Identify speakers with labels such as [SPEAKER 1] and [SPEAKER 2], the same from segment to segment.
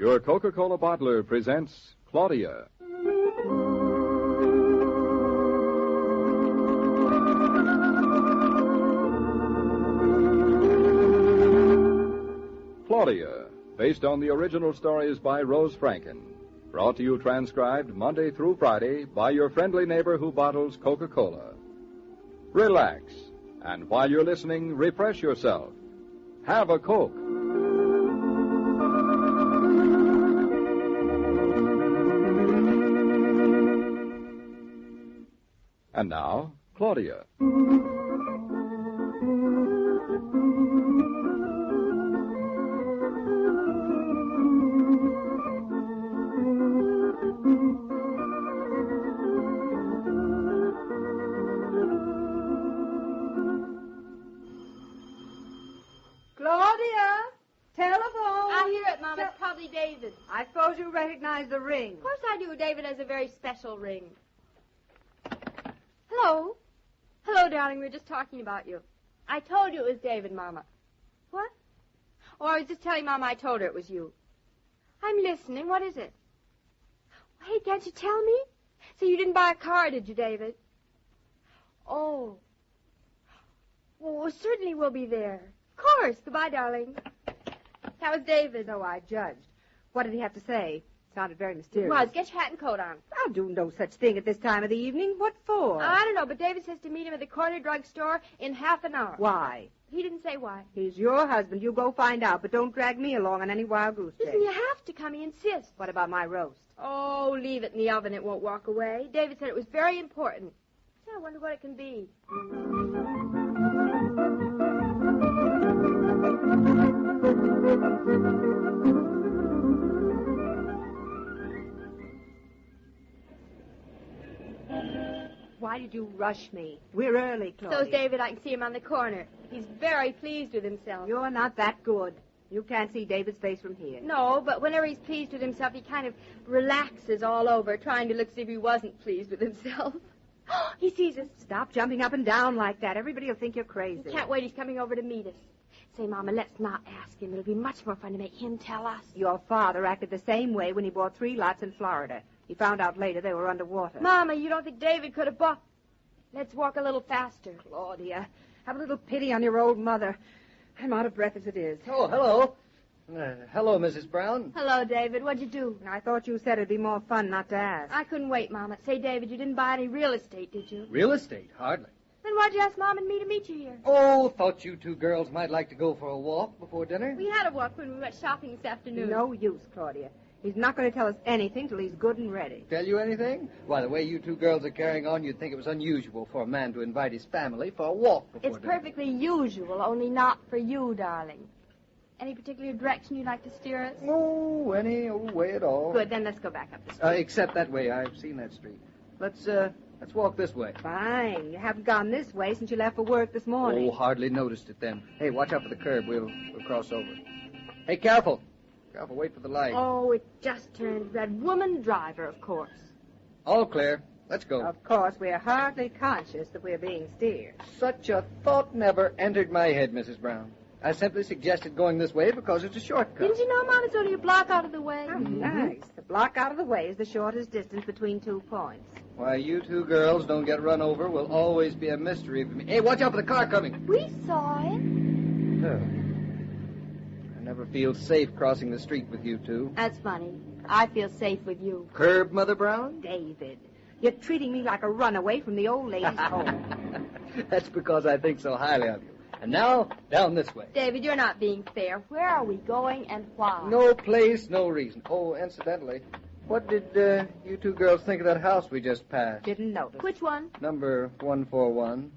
[SPEAKER 1] Your Coca-Cola bottler presents Claudia. Claudia, based on the original stories by Rose Franken. Brought to you transcribed Monday through Friday by your friendly neighbor who bottles Coca-Cola. Relax, and while you're listening, refresh yourself. Have a Coke. And now, Claudia.
[SPEAKER 2] Claudia, telephone.
[SPEAKER 3] I hear it, Mom. It's probably David.
[SPEAKER 2] I suppose you recognize the ring.
[SPEAKER 3] Of course I do. David has a very special ring. Hello. Hello, darling. We were just talking about you. I told you it was David, Mama. What? Oh, I was just telling Mama I told her it was you. I'm listening. What is it? Hey, can't you tell me? So you didn't buy a car, did you, David? Oh. Well, certainly we'll be there. Of course. Goodbye, darling. That was David.
[SPEAKER 2] So I judged. What did he have to say? Sounded very mysterious.
[SPEAKER 3] Well, get your hat and coat on.
[SPEAKER 2] I'll do no such thing at this time of the evening. What for?
[SPEAKER 3] I don't know, but David says to meet him at the corner drugstore in half an hour.
[SPEAKER 2] Why?
[SPEAKER 3] He didn't say why.
[SPEAKER 2] He's your husband. You go find out, but don't drag me along on any wild goose chase.
[SPEAKER 3] Listen, you have to come. He insists.
[SPEAKER 2] What about my roast?
[SPEAKER 3] Oh, leave it in the oven. It won't walk away. David said it was very important. I wonder what it can be.
[SPEAKER 2] Why did you rush me? We're early, Claudia.
[SPEAKER 3] So's David. I can see him on the corner. He's very pleased with himself.
[SPEAKER 2] You're not that good. You can't see David's face from here.
[SPEAKER 3] No, but whenever he's pleased with himself, he kind of relaxes all over, trying to look as if he wasn't pleased with himself. He sees us.
[SPEAKER 2] Stop jumping up and down like that. Everybody will think you're crazy.
[SPEAKER 3] He can't wait. He's coming over to meet us. Say, Mama, let's not ask him. It'll be much more fun to make him tell us.
[SPEAKER 2] Your father acted the same way when he bought 3 lots in Florida. He found out later they were underwater.
[SPEAKER 3] Mama, you don't think David could have bought... Let's walk a little faster.
[SPEAKER 2] Claudia, have a little pity on your old mother. I'm out of breath as it is.
[SPEAKER 4] Oh, hello. Hello, Mrs. Brown.
[SPEAKER 3] Hello, David. What'd you do?
[SPEAKER 2] I thought you said it'd be more fun not to ask.
[SPEAKER 3] I couldn't wait, Mama. Say, David, you didn't buy any real estate, did you?
[SPEAKER 4] Real estate? Hardly.
[SPEAKER 3] Then why'd you ask Mom and me to meet you here?
[SPEAKER 4] Oh, thought you two girls might like to go for a walk before dinner.
[SPEAKER 3] We had a walk when we went shopping this afternoon.
[SPEAKER 2] No use, Claudia. He's not going to tell us anything till he's good and ready.
[SPEAKER 4] Tell you anything? Why, the way you two girls are carrying on, you'd think it was unusual for a man to invite his family for a walk before
[SPEAKER 3] It's
[SPEAKER 4] dinner.
[SPEAKER 3] perfectly usual, only not for you, darling. Any particular direction you'd like to steer us?
[SPEAKER 4] Oh, any way at all.
[SPEAKER 3] Good, then let's go back up the street.
[SPEAKER 4] Except that way. I've seen that street. Let's walk this way.
[SPEAKER 2] Fine. You haven't gone this way since you left for work this morning.
[SPEAKER 4] Oh, hardly noticed it then. Hey, watch out for the curb. We'll cross over. Hey, careful. Careful, wait for the light.
[SPEAKER 3] Oh, it just turned red. Woman driver, of course.
[SPEAKER 4] All clear. Let's go.
[SPEAKER 2] Of course, we're hardly conscious that we're being steered.
[SPEAKER 4] Such a thought never entered my head, Mrs. Brown. I simply suggested going this way because it's a shortcut.
[SPEAKER 3] Didn't you know, Mom, it's only a block out of the way?
[SPEAKER 2] Oh, nice. The block out of the way is the shortest distance between 2 points.
[SPEAKER 4] Why you two girls don't get run over will always be a mystery for me. Hey, watch out for the car coming.
[SPEAKER 3] We saw it.
[SPEAKER 4] Oh. I never feel safe crossing the street with you two.
[SPEAKER 3] That's funny. I feel safe with you.
[SPEAKER 4] Curb, Mother Brown?
[SPEAKER 2] David, you're treating me like a runaway from the old lady's home.
[SPEAKER 4] That's because I think so highly of you. And now, down this way.
[SPEAKER 3] David, you're not being fair. Where are we going and why?
[SPEAKER 4] No place, no reason. Oh, incidentally, what did you two girls think of that house we just passed?
[SPEAKER 2] Didn't notice.
[SPEAKER 3] Which one?
[SPEAKER 4] Number 141.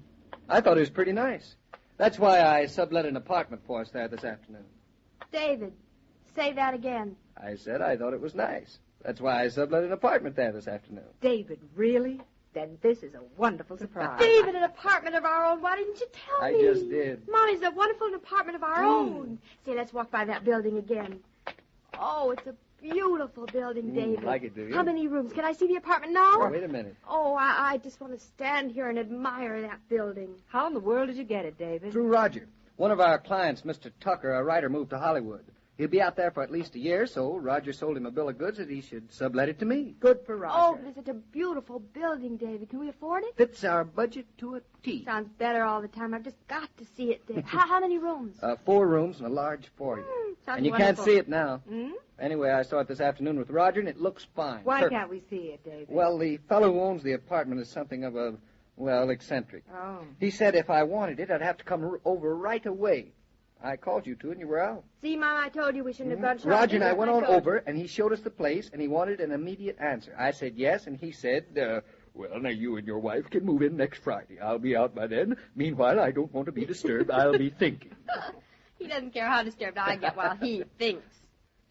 [SPEAKER 4] I thought it was pretty nice. That's why I sublet an apartment for us there this afternoon.
[SPEAKER 3] David, say that again.
[SPEAKER 4] I said I thought it was nice. That's why I sublet an apartment there this afternoon.
[SPEAKER 2] David, really? Then this is a wonderful surprise.
[SPEAKER 3] David, an apartment of our own. Why didn't you tell me?
[SPEAKER 4] I just did.
[SPEAKER 3] Mommy's a wonderful apartment of our own. Say, let's walk by that building again. Oh, it's a beautiful building, David.
[SPEAKER 4] Like it, do you?
[SPEAKER 3] How many rooms? Can I see the apartment now?
[SPEAKER 4] Oh, wait a minute.
[SPEAKER 3] Oh, I just want to stand here and admire that building.
[SPEAKER 2] How in the world did you get it, David?
[SPEAKER 4] Through Roger. One of our clients, Mr. Tucker, a writer, moved to Hollywood. He'll be out there for at least a year, so Roger sold him a bill of goods that he should sublet it to me.
[SPEAKER 2] Good for Roger.
[SPEAKER 3] Oh, but it's such a beautiful building, David. Can we afford it?
[SPEAKER 4] Fits our budget to a T.
[SPEAKER 3] Sounds better all the time. I've just got to see it, David. How many rooms?
[SPEAKER 4] 4 rooms and a large foyer.
[SPEAKER 3] Sounds
[SPEAKER 4] And you
[SPEAKER 3] wonderful.
[SPEAKER 4] can't see it now.
[SPEAKER 2] Hmm?
[SPEAKER 4] Anyway, I saw it this afternoon with Roger, and it looks fine.
[SPEAKER 2] Why
[SPEAKER 4] Perfect.
[SPEAKER 2] can't we see it, David?
[SPEAKER 4] Well, the fellow who owns the apartment is something of a, eccentric.
[SPEAKER 2] Oh.
[SPEAKER 4] He said if I wanted it, I'd have to come over right away. I called you to, and you were out.
[SPEAKER 3] See, Mom, I told you we shouldn't have gone shopping.
[SPEAKER 4] Roger and I went on
[SPEAKER 3] told you.
[SPEAKER 4] over, and he showed us the place, and he wanted an immediate answer. I said yes, and he said, well, now you and your wife can move in next Friday. I'll be out by then. Meanwhile, I don't want to be disturbed. I'll be thinking.
[SPEAKER 3] He doesn't care how disturbed I get while he thinks.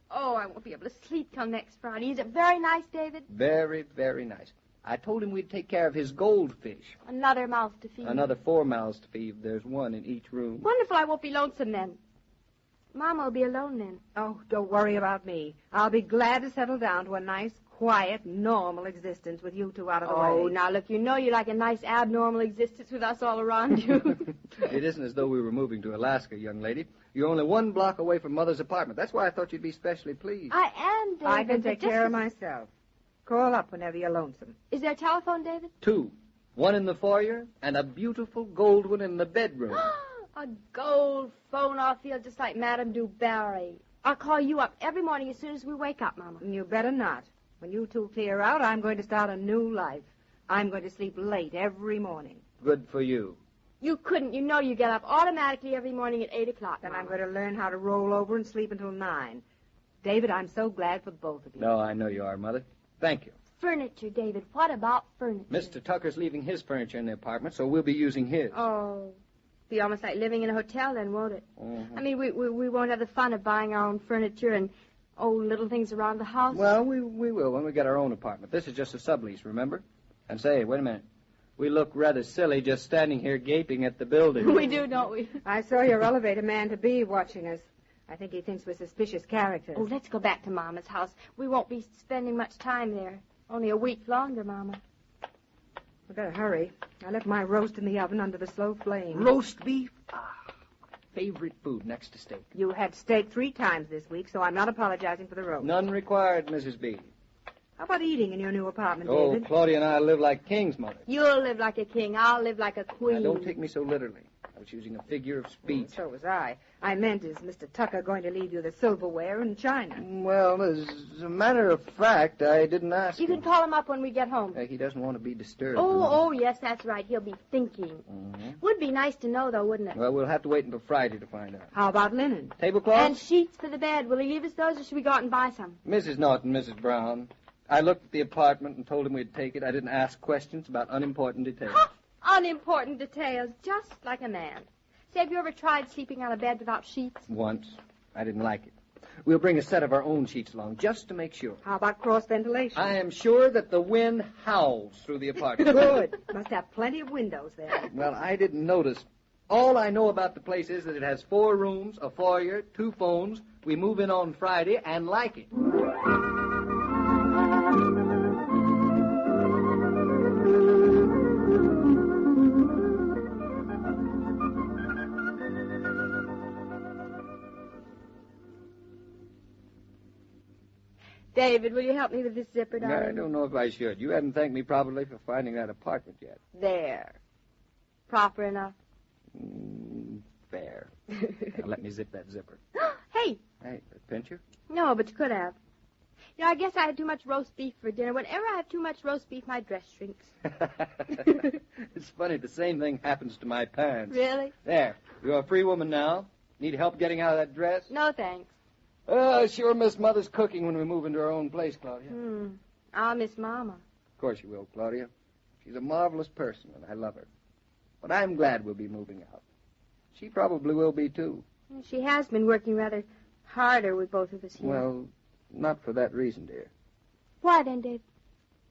[SPEAKER 3] Oh, I won't be able to sleep till next Friday. Is it very nice, David?
[SPEAKER 4] Very, very nice. I told him we'd take care of his goldfish.
[SPEAKER 3] Another mouth to feed.
[SPEAKER 4] Another 4 mouths to feed. There's 1 in each room.
[SPEAKER 3] Wonderful, I won't be lonesome then. Mama will be alone then.
[SPEAKER 2] Oh, don't worry about me. I'll be glad to settle down to a nice, quiet, normal existence with you two out of the way.
[SPEAKER 3] Oh, now look, you know you like a nice abnormal existence with us all around you.
[SPEAKER 4] It isn't as though we were moving to Alaska, young lady. You're only 1 block away from Mother's apartment. That's why I thought you'd be specially pleased.
[SPEAKER 3] I am, David.
[SPEAKER 2] I can
[SPEAKER 3] but
[SPEAKER 2] take
[SPEAKER 3] just
[SPEAKER 2] care of
[SPEAKER 3] as-
[SPEAKER 2] myself. Call up whenever you're lonesome.
[SPEAKER 3] Is there a telephone, David?
[SPEAKER 4] 2. 1 in the foyer and a beautiful gold one in the bedroom.
[SPEAKER 3] A gold phone I'll feel just like Madame du Barry. I'll call you up every morning as soon as we wake up, Mama.
[SPEAKER 2] You better not. When you two clear out, I'm going to start a new life. I'm going to sleep late every morning.
[SPEAKER 4] Good for you.
[SPEAKER 3] You couldn't. You know you get up automatically every morning at 8 o'clock.
[SPEAKER 2] Then
[SPEAKER 3] Mama.
[SPEAKER 2] I'm going to learn how to roll over and sleep until 9. David, I'm so glad for both of you.
[SPEAKER 4] No, I know you are, Mother. Thank you.
[SPEAKER 3] Furniture, David. What about furniture?
[SPEAKER 4] Mr. Tucker's leaving his furniture in the apartment, so we'll be using his.
[SPEAKER 3] Oh, be almost like living in a hotel then, won't it?
[SPEAKER 4] Mhm.
[SPEAKER 3] I mean, we won't have the fun of buying our own furniture and, little things around the house.
[SPEAKER 4] Well, we will when we get our own apartment. This is just a sublease, remember? And say, wait a minute. We look rather silly just standing here gaping at the building.
[SPEAKER 3] We do, don't we?
[SPEAKER 2] I saw your elevator man-to-be watching us. I think he thinks we're suspicious characters.
[SPEAKER 3] Oh, let's go back to Mama's house. We won't be spending much time there. Only a week longer, Mama.
[SPEAKER 2] We better hurry. I left my roast in the oven under the slow flame.
[SPEAKER 4] Roast beef? Ah, favorite food next to steak.
[SPEAKER 2] You had steak 3 times this week, so I'm not apologizing for the roast.
[SPEAKER 4] None required, Mrs. B.
[SPEAKER 2] How about eating in your new apartment,
[SPEAKER 4] Oh,
[SPEAKER 2] David?
[SPEAKER 4] Claudia and I live like kings, Mother.
[SPEAKER 3] You'll live like a king. I'll live like a queen.
[SPEAKER 4] Now, don't take me so literally. I was using a figure of speech.
[SPEAKER 2] So was I. I meant, is Mr. Tucker going to leave you the silverware and china?
[SPEAKER 4] Well, as a matter of fact, I didn't ask
[SPEAKER 3] You
[SPEAKER 4] him.
[SPEAKER 3] can call him up when we get home.
[SPEAKER 4] He doesn't want to be disturbed.
[SPEAKER 3] Oh, yes, that's right. He'll be thinking.
[SPEAKER 4] Mhm.
[SPEAKER 3] Would be nice to know, though, wouldn't it?
[SPEAKER 4] Well, we'll have to wait until Friday to find out.
[SPEAKER 2] How about linen?
[SPEAKER 4] Tablecloth?
[SPEAKER 3] And sheets for the bed. Will he leave us those, or should we go out and buy some?
[SPEAKER 4] Mrs. Naughton, Mrs. Brown. I looked at the apartment and told him we'd take it. I didn't ask questions about unimportant details.
[SPEAKER 3] Unimportant details, just like a man. Say, have you ever tried sleeping on a bed without sheets?
[SPEAKER 4] Once. I didn't like it. We'll bring a set of our own sheets along, just to make sure.
[SPEAKER 2] How about cross ventilation?
[SPEAKER 4] I am sure that the wind howls through the apartment.
[SPEAKER 2] Good. Must have plenty of windows there.
[SPEAKER 4] Well, I didn't notice. All I know about the place is that it has 4 rooms, a foyer, 2 phones. We move in on Friday and like it.
[SPEAKER 3] David, will you help me with this zipper, darling?
[SPEAKER 4] I don't know if I should. You haven't thanked me properly for finding that apartment yet.
[SPEAKER 3] There. Proper enough.
[SPEAKER 4] Fair. Now let me zip that zipper.
[SPEAKER 3] Hey.
[SPEAKER 4] Hey, a pincher?
[SPEAKER 3] No, but you could have. You know, I guess I had too much roast beef for dinner. Whenever I have too much roast beef, my dress shrinks.
[SPEAKER 4] It's funny, the same thing happens to my pants.
[SPEAKER 3] Really?
[SPEAKER 4] There. You're a free woman now. Need help getting out of that dress?
[SPEAKER 3] No, thanks.
[SPEAKER 4] Oh, I sure miss Mother's cooking when we move into our own place, Claudia.
[SPEAKER 3] I'll miss Mama.
[SPEAKER 4] Of course you will, Claudia. She's a marvelous person, and I love her. But I'm glad we'll be moving out. She probably will be, too.
[SPEAKER 3] She has been working rather harder with both of us here.
[SPEAKER 4] Well, not for that reason, dear.
[SPEAKER 3] Why then, Dave?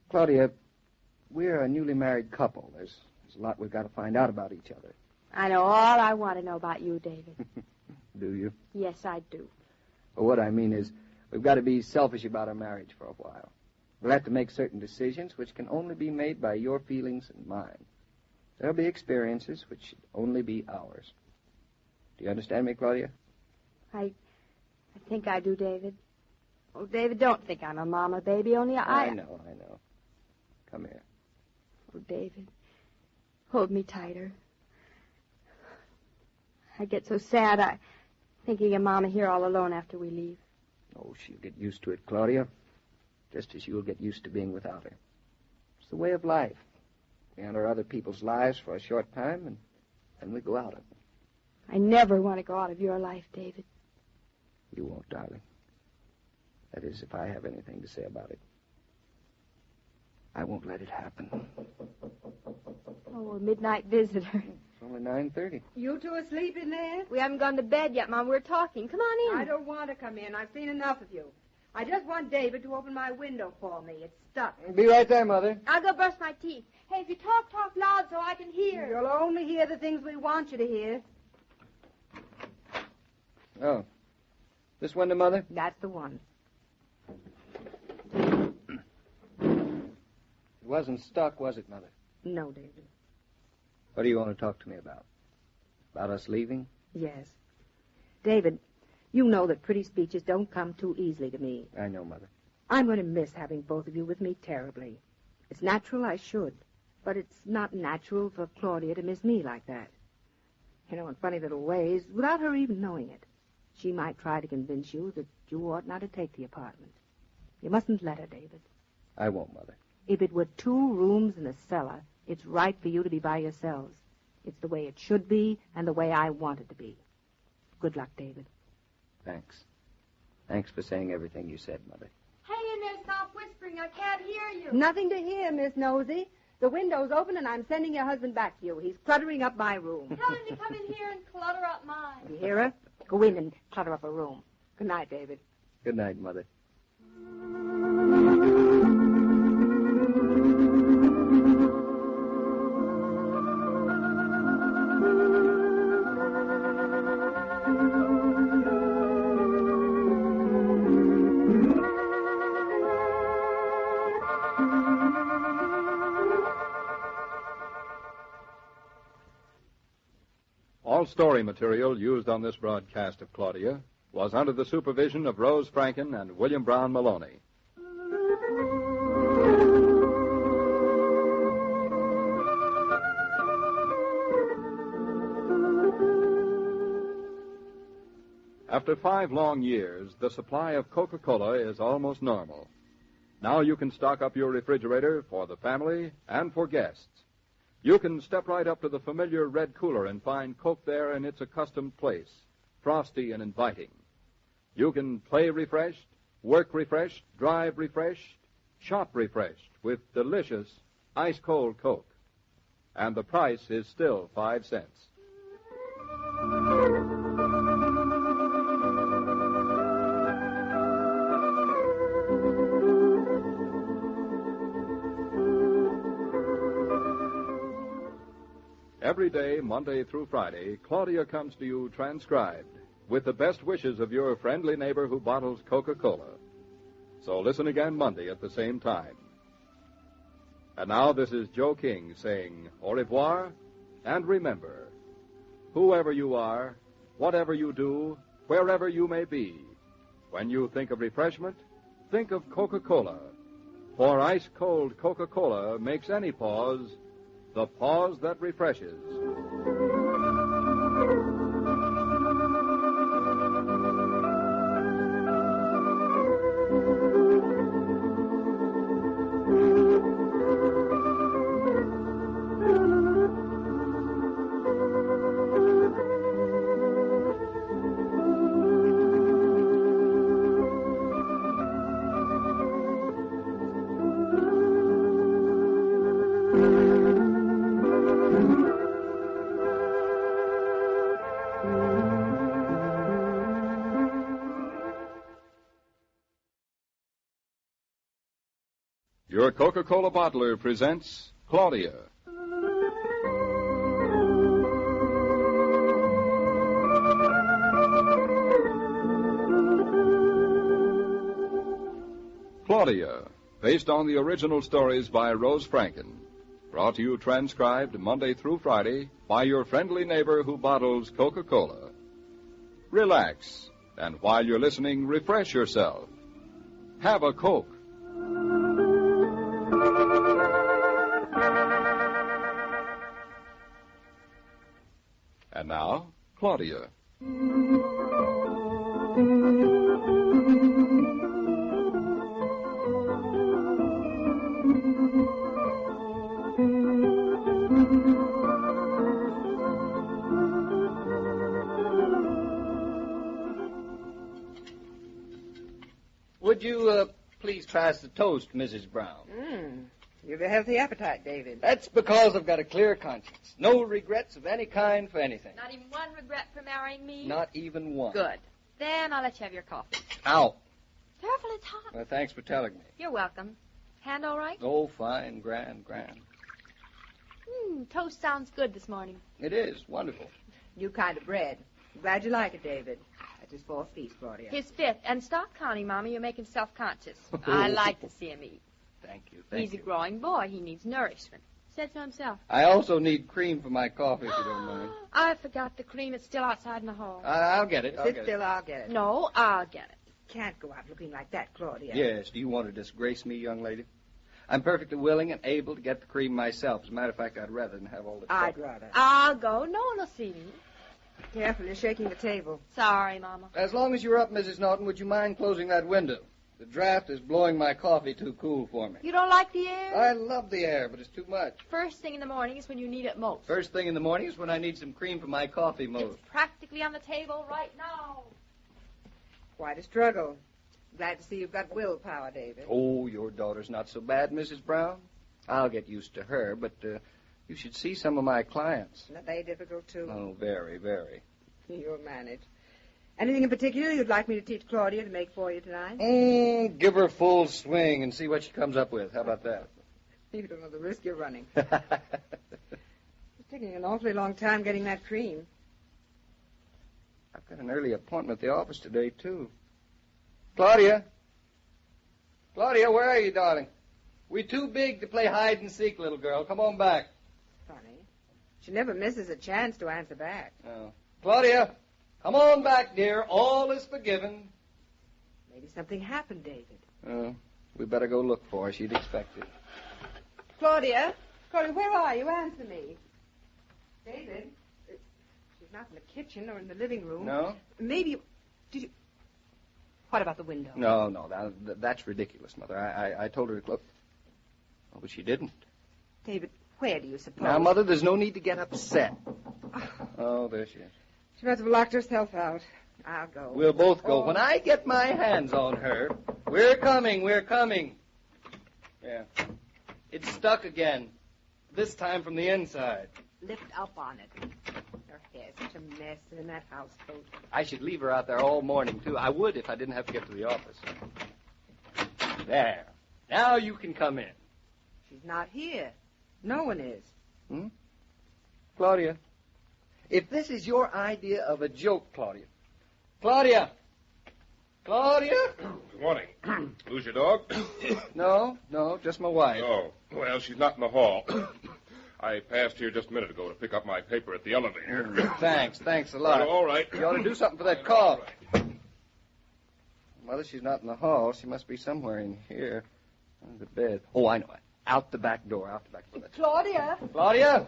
[SPEAKER 4] Claudia, we're a newly married couple. There's a lot we've got to find out about each other.
[SPEAKER 3] I know all I want to know about you, David.
[SPEAKER 4] Do you?
[SPEAKER 3] Yes, I do.
[SPEAKER 4] Well, what I mean is, we've got to be selfish about our marriage for a while. We'll have to make certain decisions which can only be made by your feelings and mine. There'll be experiences which should only be ours. Do you understand me, Claudia?
[SPEAKER 3] I I think I do, David. Oh, David, don't think I'm a mama baby, only
[SPEAKER 4] I know. Come here.
[SPEAKER 3] Oh, David, hold me tighter. I get so sad, thinking of Mama here all alone after we leave.
[SPEAKER 4] Oh, she'll get used to it, Claudia. Just as you'll get used to being without her. It's the way of life. We enter other people's lives for a short time, and then we go out of them.
[SPEAKER 3] I never want to go out of your life, David.
[SPEAKER 4] You won't, darling. That is, if I have anything to say about it. I won't let it happen.
[SPEAKER 3] Oh, a midnight visitor.
[SPEAKER 4] It's only 9:30.
[SPEAKER 2] You two asleep in there?
[SPEAKER 3] We haven't gone to bed yet, Mom. We're talking. Come on in.
[SPEAKER 2] I don't want to come in. I've seen enough of you. I just want David to open my window for me. It's stuck.
[SPEAKER 4] Be right there, Mother.
[SPEAKER 3] I'll go brush my teeth. Hey, if you talk loud so I can hear.
[SPEAKER 2] You'll only hear the things we want you to hear.
[SPEAKER 4] Oh. This window, Mother?
[SPEAKER 2] That's the one.
[SPEAKER 4] It wasn't stuck, was it, Mother?
[SPEAKER 2] No, David.
[SPEAKER 4] What do you want to talk to me about? About us leaving?
[SPEAKER 2] Yes. David, you know that pretty speeches don't come too easily to me.
[SPEAKER 4] I know, Mother.
[SPEAKER 2] I'm going to miss having both of you with me terribly. It's natural I should, but it's not natural for Claudia to miss me like that. You know, in funny little ways, without her even knowing it. She might try to convince you that you ought not to take the apartment. You mustn't let her, David.
[SPEAKER 4] I won't, Mother.
[SPEAKER 2] If it were 2 rooms and a cellar, it's right for you to be by yourselves. It's the way it should be and the way I want it to be. Good luck, David.
[SPEAKER 4] Thanks. Thanks for saying everything you said, Mother.
[SPEAKER 3] Hang in there, stop whispering. I can't hear you.
[SPEAKER 2] Nothing to hear, Miss Nosy. The window's open and I'm sending your husband back to you. He's cluttering up my room.
[SPEAKER 3] Tell him to come in here and clutter up mine.
[SPEAKER 2] You hear her? Go in and clutter up her room. Good night, David.
[SPEAKER 4] Good night, Mother.
[SPEAKER 1] All story material used on this broadcast of Claudia was under the supervision of Rose Franken and William Brown Maloney. After 5 long years, the supply of Coca-Cola is almost normal. Now you can stock up your refrigerator for the family and for guests. You can step right up to the familiar red cooler and find Coke there in its accustomed place, frosty and inviting. You can play refreshed, work refreshed, drive refreshed, shop refreshed with delicious ice-cold Coke. And the price is still 5 cents. Every day, Monday through Friday, Claudia comes to you transcribed with the best wishes of your friendly neighbor who bottles Coca-Cola. So listen again Monday at the same time. And now this is Joe King saying au revoir, and remember, whoever you are, whatever you do, wherever you may be, when you think of refreshment, think of Coca-Cola. For ice-cold Coca-Cola makes any pause the pause that refreshes. Your Coca-Cola bottler presents Claudia. Claudia, based on the original stories by Rose Franken. Brought to you transcribed Monday through Friday by your friendly neighbor who bottles Coca-Cola. Relax And while you're listening, refresh yourself. Have a Coke. And now, Claudia.
[SPEAKER 4] Would you please pass the toast, Mrs. Brown?
[SPEAKER 2] You've a healthy appetite, David.
[SPEAKER 4] That's because I've got a clear conscience. No regrets of any kind for anything.
[SPEAKER 3] Not even one regret for marrying me?
[SPEAKER 4] Not even one.
[SPEAKER 3] Good. Then I'll let you have your coffee.
[SPEAKER 4] Ow.
[SPEAKER 3] Careful, it's hot.
[SPEAKER 4] Well, thanks for telling me.
[SPEAKER 3] You're welcome. Hand all right?
[SPEAKER 4] Oh, fine, grand.
[SPEAKER 3] Toast sounds good this morning.
[SPEAKER 4] It is. Wonderful.
[SPEAKER 2] New kind of bread. Glad you like it, David. That's his fourth feast, Claudia.
[SPEAKER 3] His fifth. And stop counting, Mommy. You make him self-conscious. I like to see him eat.
[SPEAKER 4] Thank you.
[SPEAKER 3] He's a growing boy. He needs nourishment. Said so himself.
[SPEAKER 4] I also need cream for my coffee, if you don't mind.
[SPEAKER 3] I forgot the cream. It's still outside in the hall.
[SPEAKER 4] I'll get it.
[SPEAKER 2] Sit still, I'll get it.
[SPEAKER 3] No, I'll get it.
[SPEAKER 2] Can't go out looking like that, Claudia.
[SPEAKER 4] Yes. Do you want to disgrace me, young lady? I'm perfectly willing and able to get the cream myself. As a matter of fact, I'd rather than have all the trouble.
[SPEAKER 2] I'd rather.
[SPEAKER 3] I'll go. No one will see me.
[SPEAKER 2] Careful, you're shaking the table.
[SPEAKER 3] Sorry, Mama.
[SPEAKER 4] As long as you're up, Mrs. Naughton, would you mind closing that window? The draft is blowing my coffee too cool for me.
[SPEAKER 3] You don't like the air?
[SPEAKER 4] I love the air, but it's too much.
[SPEAKER 3] First thing in the morning is when you need it most.
[SPEAKER 4] First thing in the morning is when I need some cream for my coffee most.
[SPEAKER 3] It's practically on the table right now.
[SPEAKER 2] Quite a struggle. Glad to see you've got willpower, David.
[SPEAKER 4] Oh, your daughter's not so bad, Mrs. Brown. I'll get used to her, but you should see some of my clients.
[SPEAKER 2] Not they difficult, too?
[SPEAKER 4] Oh, very, very.
[SPEAKER 2] You'll manage. Anything in particular you'd like me to teach Claudia to make for you tonight?
[SPEAKER 4] Give her full swing and see what she comes up with. How about that?
[SPEAKER 2] You don't know the risk you're running. It's taking an awfully long time getting that cream.
[SPEAKER 4] I've got an early appointment at the office today, too. Claudia? Claudia, where are you, darling? We're too big to play hide and seek, little girl. Come on back.
[SPEAKER 2] Funny. She never misses a chance to answer back.
[SPEAKER 4] Oh. Claudia, come on back, dear. All is forgiven.
[SPEAKER 2] Maybe something happened, David.
[SPEAKER 4] We better go look for her. She'd expect it.
[SPEAKER 2] Claudia? Claudia, where are you? Answer me. David? She's not in the kitchen or in the living room.
[SPEAKER 4] No?
[SPEAKER 2] Maybe... Did you... What about the window?
[SPEAKER 4] No, that's ridiculous, Mother. I told her to close. Oh, but she didn't.
[SPEAKER 2] David, where do you suppose?
[SPEAKER 4] Now, Mother, there's no need to get upset. Oh, there she is.
[SPEAKER 2] She must have locked herself out. I'll go.
[SPEAKER 4] We'll both go. When I get my hands on her, we're coming. Yeah. It's stuck again. This time from the inside.
[SPEAKER 2] Lift up on it. Her hair's such a mess in that houseboat.
[SPEAKER 4] I should leave her out there all morning, too. I would if I didn't have to get to the office. There. Now you can come in.
[SPEAKER 2] She's not here. No one is.
[SPEAKER 4] Claudia, if this is your idea of a joke, Claudia. Claudia!
[SPEAKER 5] Good morning. Lose your dog?
[SPEAKER 4] No, just my wife.
[SPEAKER 5] Oh, well, she's not in the hall. I passed here just a minute ago to pick up my paper at the elevator.
[SPEAKER 4] Thanks a lot.
[SPEAKER 5] Well, all right.
[SPEAKER 4] You ought to do something for that cough. Mother, she's not in the hall. She must be somewhere in here. On the bed. Oh, I know it. Out the back door.
[SPEAKER 2] Claudia!
[SPEAKER 4] Claudia!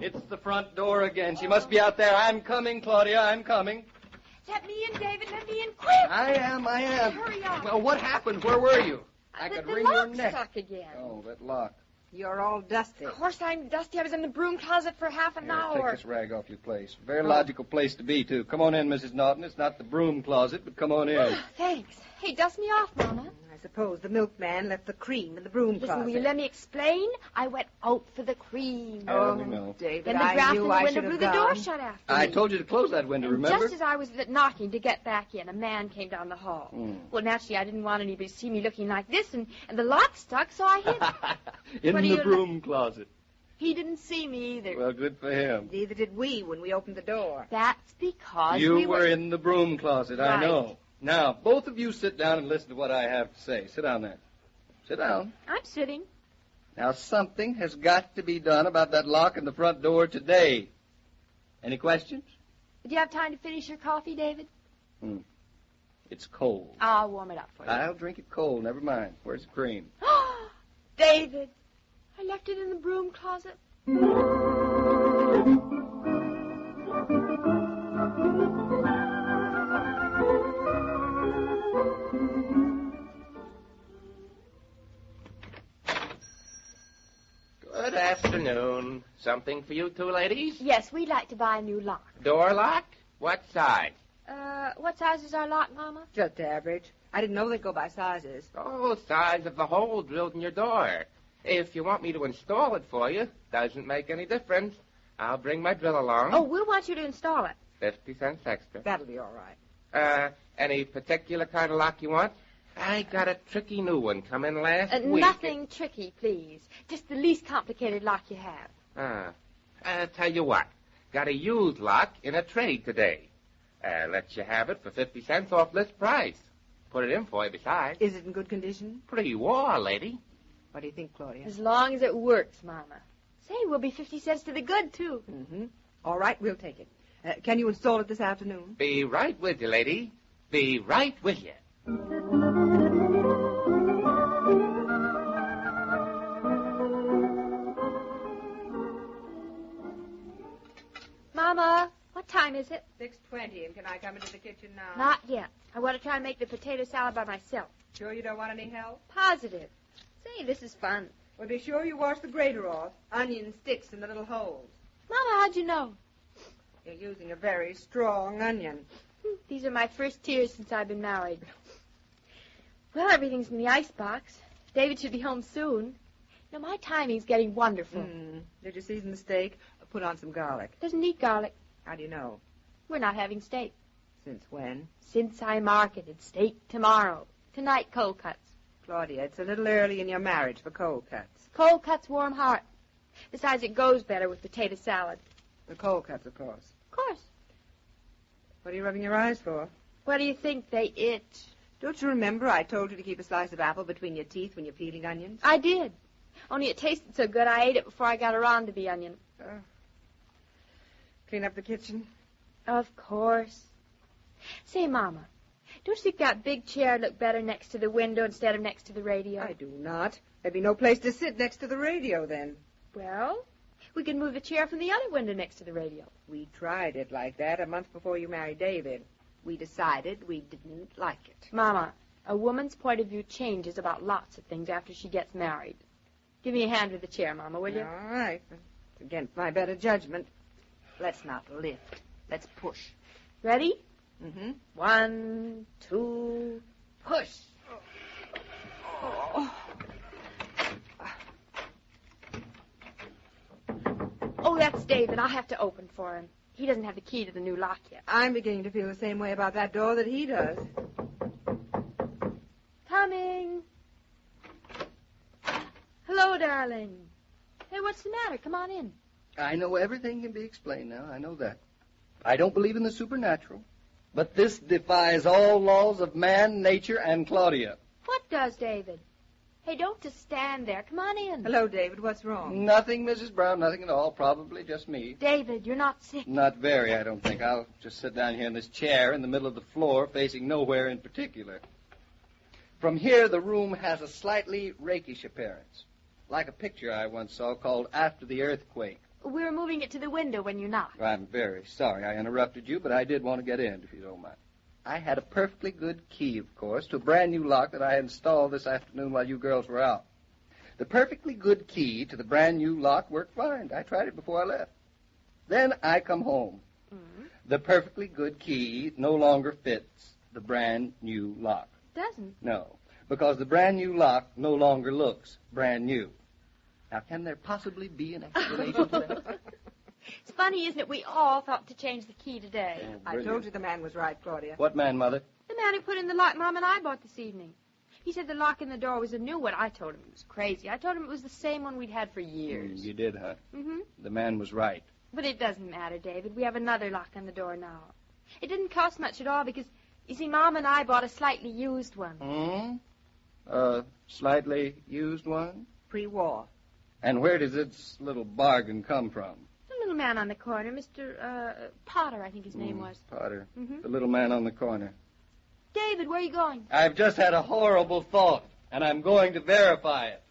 [SPEAKER 4] It's the front door again. She must be out there. I'm coming, Claudia. I'm coming.
[SPEAKER 3] Let me in, David. Let me in quick.
[SPEAKER 4] I am.
[SPEAKER 3] Hurry up.
[SPEAKER 4] Well, what happened? Where were you? I could wring your neck.
[SPEAKER 3] The lock's stuck again.
[SPEAKER 4] Oh, that lock.
[SPEAKER 2] You're all dusty.
[SPEAKER 3] Of course I'm dusty. I was in the broom closet for half an hour.
[SPEAKER 4] Take this rag off your place. Very logical place to be, too. Come on in, Mrs. Naughton. It's not the broom closet, but come on in.
[SPEAKER 3] Thanks. Hey, dust me off, Mama.
[SPEAKER 2] I suppose the milkman left the cream in the broom
[SPEAKER 3] Listen,
[SPEAKER 2] closet.
[SPEAKER 3] will you let me explain? I went out for the cream.
[SPEAKER 4] Oh, no.
[SPEAKER 2] David,
[SPEAKER 3] Then the
[SPEAKER 2] I
[SPEAKER 3] draft in
[SPEAKER 2] knew
[SPEAKER 3] the
[SPEAKER 2] I
[SPEAKER 3] window
[SPEAKER 2] should
[SPEAKER 3] blew
[SPEAKER 2] have
[SPEAKER 3] the
[SPEAKER 2] gone.
[SPEAKER 3] door shut after me.
[SPEAKER 4] I told you to close that window, remember?
[SPEAKER 3] Just as I was knocking to get back in, a man came down the hall. Well, naturally, I didn't want anybody to see me looking like this, and the lock stuck, so I hid.
[SPEAKER 4] In
[SPEAKER 3] What do
[SPEAKER 4] the
[SPEAKER 3] you-
[SPEAKER 4] broom closet.
[SPEAKER 3] He didn't see me either.
[SPEAKER 4] Well, good for him.
[SPEAKER 2] Neither did we when we opened the door.
[SPEAKER 3] That's because
[SPEAKER 4] You
[SPEAKER 3] we
[SPEAKER 4] were in the broom closet, I
[SPEAKER 3] Right.
[SPEAKER 4] know. Now, both of you sit down and listen to what I have to say. Sit down there. Sit down.
[SPEAKER 3] I'm sitting.
[SPEAKER 4] Now, something has got to be done about that lock in the front door today. Any questions?
[SPEAKER 3] Do you have time to finish your coffee, David?
[SPEAKER 4] It's cold.
[SPEAKER 3] I'll warm it up for you.
[SPEAKER 4] I'll drink it cold. Never mind. Where's the cream?
[SPEAKER 3] David, I left it in the broom closet.
[SPEAKER 6] Good afternoon. Something for you two ladies?
[SPEAKER 3] Yes, we'd like to buy a new lock.
[SPEAKER 6] Door lock? What size?
[SPEAKER 3] What size is our lock, Mama?
[SPEAKER 2] Just average. I didn't know they'd go by sizes.
[SPEAKER 6] Oh, size of the hole drilled in your door. If you want me to install it for you, doesn't make any difference. I'll bring my drill along.
[SPEAKER 3] Oh, we'll want you to install it.
[SPEAKER 6] 50 cents extra.
[SPEAKER 2] That'll be all right.
[SPEAKER 6] Any particular kind of lock you want? I got a tricky new one come in last week.
[SPEAKER 3] Nothing tricky, please. Just the least complicated lock you have.
[SPEAKER 6] Tell you what. Got a used lock in a trade today. Let you have it for 50 cents off list price. Put it in for you besides.
[SPEAKER 2] Is it in good condition?
[SPEAKER 6] Pre-war, lady.
[SPEAKER 2] What do you think, Claudia?
[SPEAKER 3] As long as it works, Mama. Say, we'll be 50 cents to the good, too.
[SPEAKER 2] Mm-hmm. All right, we'll take it. Can you install it this afternoon?
[SPEAKER 6] Be right with you, lady. Be right with you.
[SPEAKER 3] Mama, what time is it?
[SPEAKER 2] 6:20, and can I come into the kitchen now?
[SPEAKER 3] Not yet. I want to try and make the potato salad by myself.
[SPEAKER 2] Sure you don't want any help?
[SPEAKER 3] Positive. Say, this is fun.
[SPEAKER 2] Well, be sure you wash the grater off. Onion sticks in the little holes.
[SPEAKER 3] Mama, how'd you know?
[SPEAKER 2] You're using a very strong onion.
[SPEAKER 3] These are my first tears since I've been married. Well, everything's in the icebox. David should be home soon. Now, my timing's getting wonderful.
[SPEAKER 2] Did you season the steak? Put on some garlic.
[SPEAKER 3] Doesn't need garlic.
[SPEAKER 2] How do you know?
[SPEAKER 3] We're not having steak.
[SPEAKER 2] Since when?
[SPEAKER 3] Since I marketed steak tomorrow. Tonight, cold cuts.
[SPEAKER 2] Claudia, it's a little early in your marriage for cold cuts.
[SPEAKER 3] Cold cuts warm heart. Besides, it goes better with potato salad.
[SPEAKER 2] The cold cuts, of course.
[SPEAKER 3] Of course.
[SPEAKER 2] What are you rubbing your eyes for?
[SPEAKER 3] What do you think? They itch.
[SPEAKER 2] Don't you remember I told you to keep a slice of apple between your teeth when you're peeling onions?
[SPEAKER 3] I did. Only it tasted so good I ate it before I got around to the onion.
[SPEAKER 2] Clean up the kitchen?
[SPEAKER 3] Of course. Say, Mama, don't you think that big chair would look better next to the window instead of next to the radio?
[SPEAKER 2] I do not. There'd be no place to sit next to the radio then.
[SPEAKER 3] Well, we could move the chair from the other window next to the radio.
[SPEAKER 2] We tried it like that a month before you married David. We decided we didn't like it.
[SPEAKER 3] Mama, a woman's point of view changes about lots of things after she gets married. Give me a hand with the chair, Mama, will you?
[SPEAKER 2] All right. It's against my better judgment. Let's not lift. Let's push.
[SPEAKER 3] Ready?
[SPEAKER 2] Mm-hmm.
[SPEAKER 3] 1, 2, push. Oh, that's David. I'll have to open for him. He doesn't have the key to the new lock yet.
[SPEAKER 2] I'm beginning to feel the same way about that door that he does.
[SPEAKER 3] Coming. Hello, darling. Hey, what's the matter? Come on in.
[SPEAKER 4] I know everything can be explained now. I know that. I don't believe in the supernatural. But this defies all laws of man, nature, and Claudia.
[SPEAKER 3] What does, David? Hey, don't just stand there. Come on in.
[SPEAKER 2] Hello, David. What's wrong?
[SPEAKER 4] Nothing, Mrs. Brown, nothing at all. Probably just me.
[SPEAKER 3] David, you're not sick.
[SPEAKER 4] Not very, I don't think. I'll just sit down here in this chair in the middle of the floor, facing nowhere in particular. From here, the room has a slightly rakish appearance, like a picture I once saw called After the Earthquake.
[SPEAKER 3] We're moving it to the window when you're not.
[SPEAKER 4] I'm very sorry I interrupted you, but I did want to get in, if you don't mind. I had a perfectly good key, of course, to a brand new lock that I installed this afternoon while you girls were out. The perfectly good key to the brand new lock worked fine. I tried it before I left. Then I come home.
[SPEAKER 3] Mm-hmm.
[SPEAKER 4] The perfectly good key no longer fits the brand new lock.
[SPEAKER 3] Doesn't?
[SPEAKER 4] No, because the brand new lock no longer looks brand new. Now, can there possibly be an explanation to that?
[SPEAKER 3] It's funny, isn't it? We all thought to change the key today.
[SPEAKER 4] Oh,
[SPEAKER 2] I told you the man was right, Claudia.
[SPEAKER 4] What man, Mother?
[SPEAKER 3] The man who put in the lock Mom and I bought this evening. He said the lock in the door was a new one. I told him it was crazy. I told him it was the same one we'd had for years.
[SPEAKER 4] You did, huh?
[SPEAKER 3] Mm-hmm.
[SPEAKER 4] The man was right.
[SPEAKER 3] But it doesn't matter, David. We have another lock on the door now. It didn't cost much at all because, you see, Mom and I bought a slightly used one.
[SPEAKER 4] A slightly used one?
[SPEAKER 2] Pre-war.
[SPEAKER 4] And where does this little bargain come from?
[SPEAKER 3] The little man on the corner, Mr. Potter, I think his name was.
[SPEAKER 4] Potter.
[SPEAKER 3] Mm-hmm.
[SPEAKER 4] The little man on the corner.
[SPEAKER 3] David, where are you going?
[SPEAKER 4] I've just had a horrible thought, and I'm going to verify it.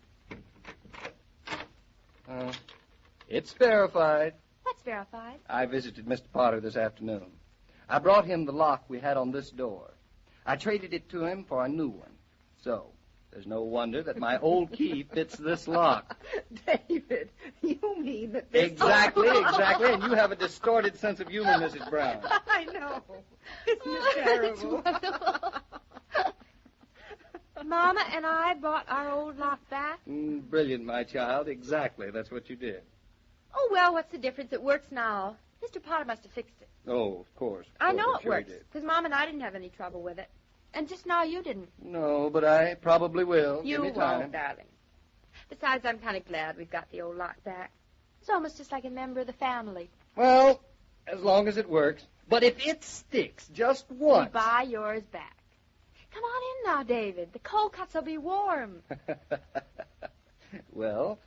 [SPEAKER 4] It's verified.
[SPEAKER 3] What's verified?
[SPEAKER 4] I visited Mr. Potter this afternoon. I brought him the lock we had on this door. I traded it to him for a new one. So, there's no wonder that my old key fits this lock.
[SPEAKER 2] David, you mean that this...
[SPEAKER 4] Exactly. And you have a distorted sense of humor, Mrs. Brown.
[SPEAKER 2] I know. Isn't it terrible?
[SPEAKER 3] Mama and I bought our old lock back.
[SPEAKER 4] Brilliant, my child. Exactly. That's what you did.
[SPEAKER 3] Oh, well, what's the difference? It works now. Mr. Potter must have fixed it.
[SPEAKER 4] Oh, of course.
[SPEAKER 3] I know
[SPEAKER 4] I'm
[SPEAKER 3] it
[SPEAKER 4] sure he
[SPEAKER 3] works,
[SPEAKER 4] did.
[SPEAKER 3] because Mom and I didn't have any trouble with it. And just now you didn't.
[SPEAKER 4] No, but I probably will.
[SPEAKER 3] You
[SPEAKER 4] Give me time.
[SPEAKER 3] won't, darling. Besides, I'm kind of glad we've got the old lock back. It's almost just like a member of the family.
[SPEAKER 4] Well, as long as it works. But if it sticks just once...
[SPEAKER 3] We buy yours back. Come on in now, David. The cold cuts will be warm.
[SPEAKER 4] Well,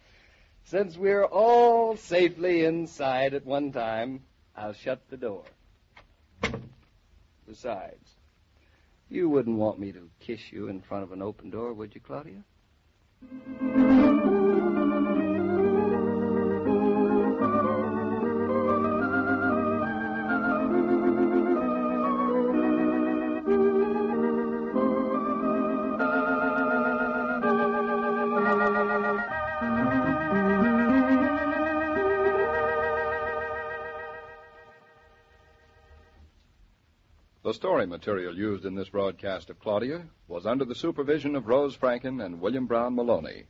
[SPEAKER 4] since we're all safely inside at one time, I'll shut the door. Besides, you wouldn't want me to kiss you in front of an open door, would you, Claudia?
[SPEAKER 1] The story material used in this broadcast of Claudia was under the supervision of Rose Franken and William Brown Maloney.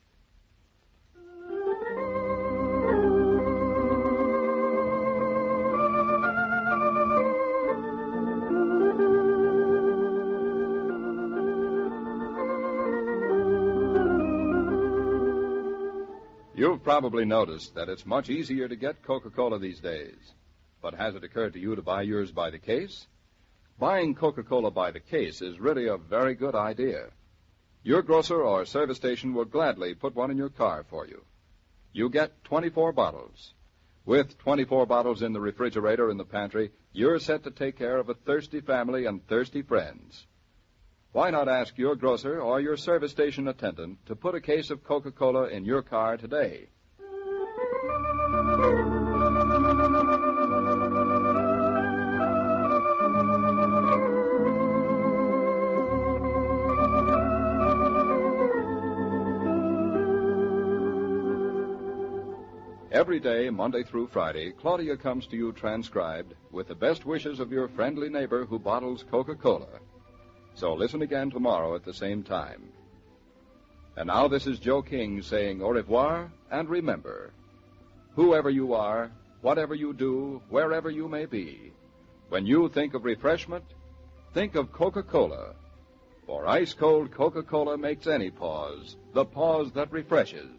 [SPEAKER 1] You've probably noticed that it's much easier to get Coca-Cola these days. But has it occurred to you to buy yours by the case? Buying Coca-Cola by the case is really a very good idea. Your grocer or service station will gladly put one in your car for you. You get 24 bottles. With 24 bottles in the refrigerator in the pantry, you're set to take care of a thirsty family and thirsty friends. Why not ask your grocer or your service station attendant to put a case of Coca-Cola in your car today? Every day, Monday through Friday, Claudia comes to you transcribed with the best wishes of your friendly neighbor who bottles Coca-Cola. So listen again tomorrow at the same time. And now this is Joe King saying au revoir, and remember, whoever you are, whatever you do, wherever you may be, when you think of refreshment, think of Coca-Cola. For ice-cold Coca-Cola makes any pause the pause that refreshes.